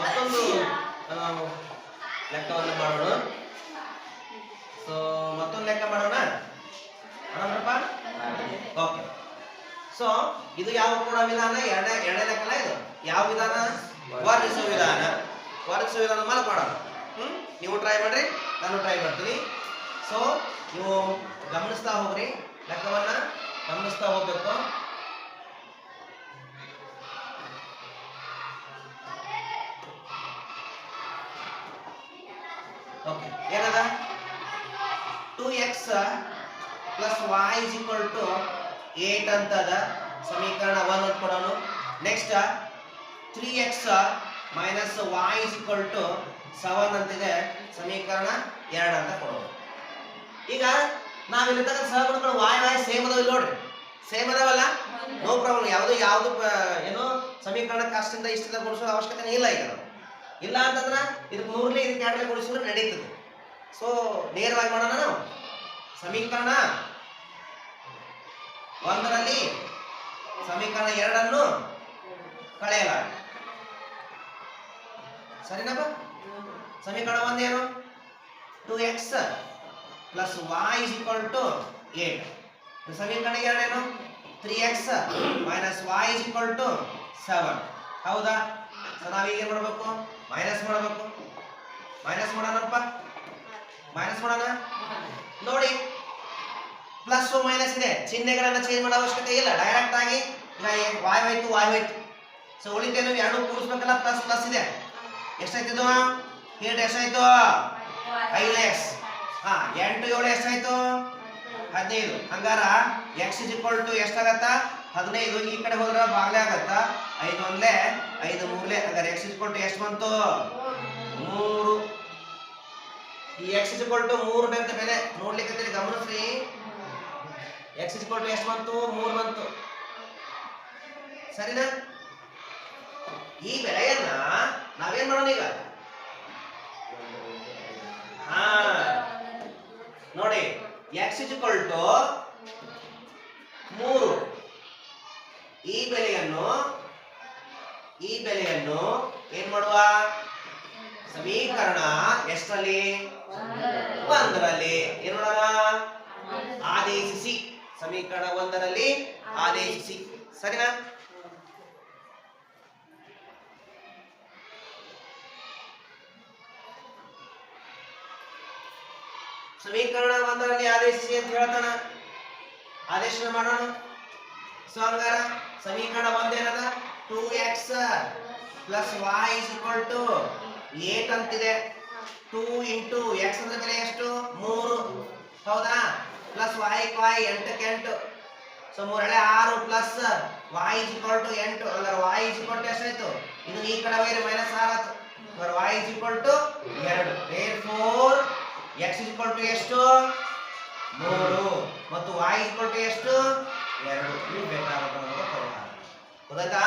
ಮತ್ತೊಂದು ಲೆಕ್ಕವನ್ನು ಮಾಡೋಣ. ಸೊ ಮತ್ತೊಂದು ಲೆಕ್ಕ ಮಾಡೋಣ ಮಾಡೋಣಪ್ಪ. ಓಕೆ. ಸೊ ಇದು ಯಾವ ಕೂಡ ವಿಧಾನ? ಎರಡನೇ ಲೆಕ್ಕಲ್ಲ ಇದು. ಯಾವ ವಿಧಾನ? ವರ್ಣಿಸುವ ವಿಧಾನ. ವರ್ಣಿಸುವ ವಿಧಾನ ಮೇಲೆ ಮಾಡೋಣ. ನೀವು ಟ್ರೈ ಮಾಡ್ರಿ, ನಾನು ಟ್ರೈ ಮಾಡ್ತೀನಿ. ಸೊ ನೀವು ಗಮನಿಸ್ತಾ ಹೋಗ್ರಿ, ಲೆಕ್ಕವನ್ನ ಗಮನಿಸ್ತಾ ಹೋಗ್ಬೇಕು. ಓಕೆ, ಏನದ? 2x plus y is equal to 8 ಅಂತದ ಸಮೀಕರಣ 1 ಅಂತ ಕೊಡೋಣ. Next 3x minus y is equal to 7 ಅಂತಿದೆ ಸಮೀಕರಣ 2 ಅಂತ ಕೊಡೋಣ. ಈಗ ನಾವಿಲ್ಲಿ ತನಕ ಸಹಗುಣಗಳು y ಸೇಮ್ ಅದಾವ ಇಲ್ಲಿ ನೋಡ್ರಿ. ಸೇಮ್ ಅದಾವಲ್ಲ, ನೋ ಪ್ರಾಬ್ಲಮ್. ಯಾವುದು ಏನು ಸಮೀಕರಣಕ್ಕೆ ಅಷ್ಟಿಂದ ಇಷ್ಟದ ಗುಣಿಸೋ ಅವಶ್ಯಕತೆ ಇಲ್ಲ. ಈಗ ಇಲ್ಲ ಅಂತಂದ್ರೆ ಇದಕ್ಕೆ 3ನೇ ಇದಕ್ಕೆ 2ನೇ ಗುಣಿಸಿದ್ರೆ ನಡೀತದೆ. ಸೊ ನೇರವಾಗಿ ಮಾಡೋಣ. ನಾವು ಸಮೀಕರಣ 1ರಲ್ಲಿ ಸಮೀಕರಣ 2 ಕಳೆಯಲಾರ. ಸರಿನಪ್ಪ? ಸಮೀಕರಣ 1 ಏನು? 2x plus y is equal to 8. ಸಮೀಕರಣ 2 ಏನು? 3x minus y is equal to 7. ಹೌದಾ? ಸೊ ನಾವೀಗ ಏನು ಮಾಡಬೇಕು? ಮೈನಸ್ ಮಾಡಬೇಕು. ಮೈನಸ್ ಮಾಡೋಣಪ್ಪ. ಮೈನಸ್ ಮಾಡೋಣ. ನೋಡಿ, ಪ್ಲಸ್ ಮೈನಸ್ ಇದೆ, ಚಿಹ್ನೆಗಳನ್ನ ಚೇಂಜ್ ಮಾಡೋ ಅವಶ್ಯಕತೆ ಇಲ್ಲ. ಡೈರೆಕ್ಟ್ ಆಗಿ ಈಗ y ಹೋಯ್ತು y ಹೋಯ್ತು. ಸೊ ಉಳಿತೇನು ಎರಡು ಕೂಡಿಸ್ಬೇಕಲ್ಲ, ಪ್ಲಸ್ ಪ್ಲಸ್ ಇದೆ. ಎಷ್ಟಾಯ್ತಿದು? ಹೇಳಿ ಎಷ್ಟಾಯ್ತು? 5x. 8 7 ಎಷ್ಟಾಯ್ತು? 15. ಹಂಗಾರ x is equal to ಎಷ್ಟಾಗತ್ತ? 15. ಈ ಕಡೆ ಹೋದ್ರ ಬಾಗ್ಲೇ ಆಗತ್ತ. 5 1 5 3 ಹಂಗಾರೆ x is equal to ಎಷ್ಟು ಬಂತು? 3. ಈ x is equal to 3 ಅಂತ ಬೆಲೆ ನೋಡ್ಲಿಕ್ಕೆ ಗಮನಿಸ್ರಿ. x is equal to ಎಷ್ಟು ಬಂತು? 3 ಬಂತು. ಸರಿನಾ? ಈ ಬೆಲೆಯನ್ನ ನಾವೇನ್ ಮಾಡೋಣ ಈಗ? ನೋಡಿ, x is equal to 3. ಈ ಬೆಲೆಯನ್ನು ಏನ್ ಮಾಡುವ? ಸಮೀಕರಣ ಎಷ್ಟರಲ್ಲಿ? 1ರಲ್ಲಿ ಏನ್ ಮಾಡೋಣ? ಆದೇಶಿಸಿ. ಸಮೀಕರಣ 1ರಲ್ಲಿ ಆದೇಶಿಸಿ. ಸರಿನಾ? ಸಮೀಕರಣ 1ರಲ್ಲಿ ಆದೇಶಿಸಿ ಅಂತ ಹೇಳ್ತಾನ. ಆದೇಶನ ಮಾಡೋಣ. ಸೊ ಹಂಗಾರ ಸಮೀಕರಣ 1 ಏನದ? 2x plus y is equal to 8 ಅಂತಿದೆ. 2 into x ಅಂದ್ರೆ ಬೆಲೆ ಎಷ್ಟು? 3. ಹೌದಾ? ಪ್ಲಸ್ y 8 ಕ್ಕೆ 8. So 3 6 plus y is equal to 8. ಅಂದ್ರೆ y is equal to ಎಷ್ಟಾಯ್ತು? ಇದು ಈ ಕಡೆ ಹೋಗಿ ಮೈನಸ್ 6 ಆಯ್ತು. ಅಂದ್ರೆ y is equal to 2. therefore x is equal to ಎಷ್ಟು? 3 ಮತ್ತು y is equal to ಎಷ್ಟು? 2. ಇವು ಬೇಕಾದ ಪರಿಹಾರ. ಗೊತ್ತಾಯ್ತಾ?